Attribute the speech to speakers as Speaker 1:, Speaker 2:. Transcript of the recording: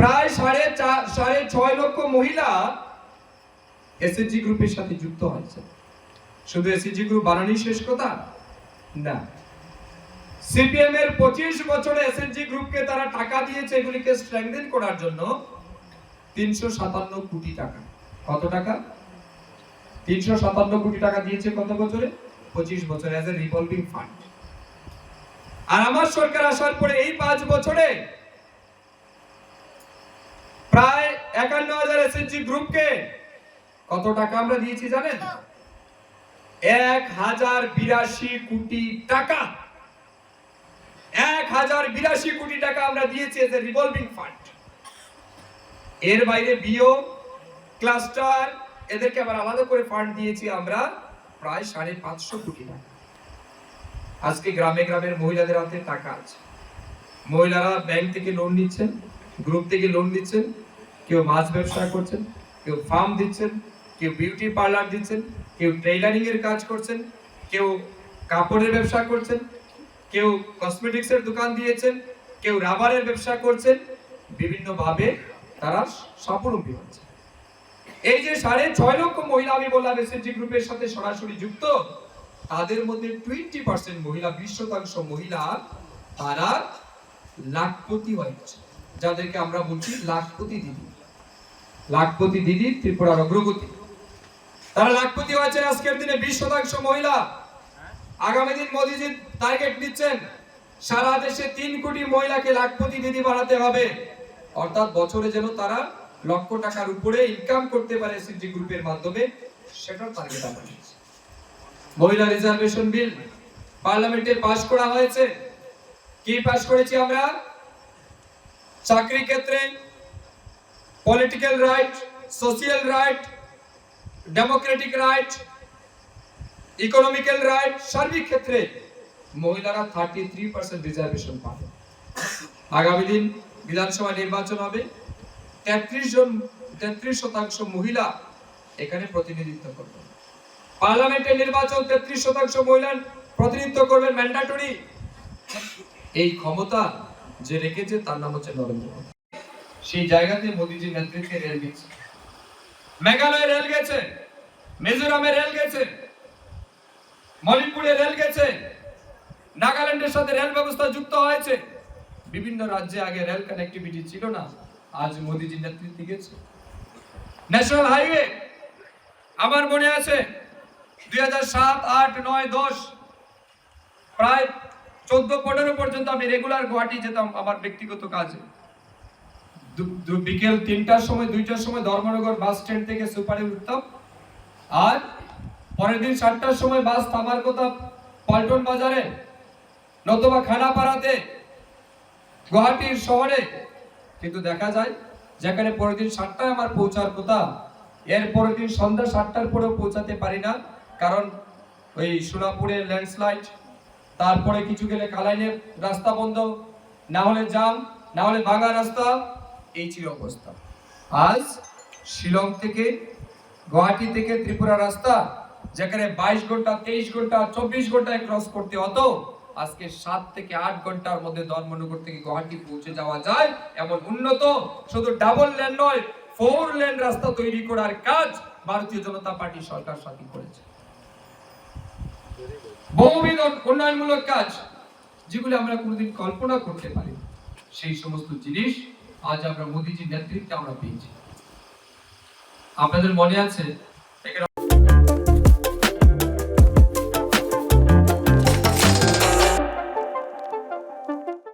Speaker 1: প্রায় 6.5 লক্ষ মহিলা এসএইচজি গ্রুপের সাথে যুক্ত হয়েছে। শুধু এসএইচজি গ্রুপ বানানোই শেষ কথা না, সিপিএম এর 25 বছরে এসএইচজি গ্রুপকে তারা টাকা দিয়েছে এগুলিকে স্ট্রেংথেন করার জন্য 357 কোটি টাকা। কত টাকা? 357 কোটি টাকা দিয়েছে কত বছরে? 25 বছরে অ্যাজ এ রিভলভিং ফান্ড। আর আমার সরকার আসার পরে এই 5 বছরে প্রায় 51,000 এসএইচজি গ্রুপকে কত টাকা আমরা দিয়েছি জানেন? 1082 কোটি টাকা। 1082 কোটি টাকা আমরা দিয়েছি এজ এ রিভলভিং ফান্ড। এর বাইরে বিও, ক্লাস্টার, এদেরকে আবার আলাদা করে ফান্ড দিয়েছি আমরা প্রায় 550 কোটি টাকা। আজকে গ্রামে গ্রামের মহিলাদের হাতে টাকা আছে। মহিলারা ব্যাংক থেকে লোন নিচ্ছেন, গ্রুপ থেকে লোন নিচ্ছেন, কেউ মাছ ব্যবসা করছেন, কেউ ফার্ম দিচ্ছেন, কেউ বিউটি পার্লার দিচ্ছেন, কেউ টেইলারিং এর কাজ করছেন, কেউ কাপড়ের ব্যবসা করছেন, কেউ কসমেটিক্স এর দোকান দিয়েছেন, কেউ রাবারের ব্যবসা করছেন। বিভিন্ন ভাবে তারা স্বাবলম্বী হচ্ছে। এই যে 6.5 লক্ষ মহিলা আমি বললাম এসএইচজি গ্রুপের সাথে সরাসরি যুক্ত, তাদের মধ্যে 20% মহিলা, 20% মহিলা তারা লাখপতি হয়েছে, যাদেরকে আমরা বলছি লাখপতি দিদি। লাখপতি দিদি ত্রিপুরার অগ্রগতি, তারা লাখপতি হয়েছে আজকের দিনে। 20% মহিলা। আগামী দিন মোদীজি টার্গেট নিচ্ছেন সারা দেশে 3 কোটি মহিলাকে লাখপতি দিদি বানাতে হবে, অর্থাৎ বছরে যেন তারা লক্ষ টাকার উপরে ইনকাম করতে পারে এসএইচজি গ্রুপের মাধ্যমে, সেটার টার্গেট আমরা নিয়েছি। মহিলা রিজার্ভেশন বিল পার্লামেন্টে পাস করা হয়েছে। কি পাস করেছি আমরা? চাকরি ক্ষেত্রে political right, social right, Democratic right, economical right, সার্বিক ক্ষেত্রে মহিলারা 33% রিজার্ভেশন পাবে। আগামী দিন বিধানসভা নির্বাচন হবে, 33% মহিলা এখানে প্রতিনিধিত্ব করবে। পার্লামেন্টের নির্বাচন 33% মহিলা প্রতিনিধিত্ব করবে, ম্যান্ডেটরি। এই ক্ষমতা যে রেখেছে তার নাম হচ্ছে নরেন্দ্র মোদী। সেই জায়গাতে মোদীজির নেতৃত্বে রেল গেছে, মেঘালয়ে রেল গেছে, মিজোরামে রেল গেছে, মণিপুরে রেল গেছে, নাগাল্যান্ডের সাথে রেল ব্যবস্থা যুক্ত হয়েছে। বিভিন্ন রাজ্যে আগে রেল কানেক্টিভিটি ছিল না, আজ মোদীজির নেতৃত্বে গেছে। ন্যাশনাল হাইওয়ে আমার মনে আছে 2007, 8, 9, 10 প্রায় 14-15 পর্যন্ত আমি রেগুলার গুয়াহাটি যেতাম আমার ব্যক্তিগত কাজে। বিকেল 3টার সময়, 2টার সময় ধর্মনগর বাস স্ট্যান্ড থেকে সুপারে উঠতাম, আর পরের দিন 7টার সময় বাস থামার কথা পল্টন বাজারে নতুবা খানাপাড়াতে গুয়াহাটির শহরে। কিন্তু দেখা যায় যেখানে পরের দিন 7টায় আমার পৌঁছার কথা, এর পরের দিন সন্ধ্যা 7টার পরেও পৌঁছাতে পারি না, কারণ ওই সোনাপুরের ল্যান্ডস্লাইড, তারপরে কিছু গেলে কালাইনের রাস্তা বন্ধ, না হলে জাম, না হলে ভাঙা রাস্তা। এই ছিল অবস্থা। আজ শিলং থেকে, গুয়াহাটি থেকে ত্রিপুরা রাস্তা যেখানে 22 ঘন্টা, 23 ঘন্টা, 24 ঘন্টায় ক্রস করতে হতো, আজকে 7 থেকে 8 ঘন্টার মধ্যে ধর্মনগর থেকে গুয়াহাটি পৌঁছে যাওয়া যায়। এমন উন্নত, শুধু ডাবল লেন নয়, 4 লেন রাস্তা তৈরি করার কাজ ভারতীয় জনতা পার্টি সরকার সাথে করেছে। বহুবিধ উন্নয়নমূলক কাজ যেগুলো আমরা কোনোদিন কল্পনা করতে পারি, সেই সমস্ত জিনিস আজ আমরা মোদীজির নেতৃত্বে আমরা পেয়েছি। আপনাদের মনে আছে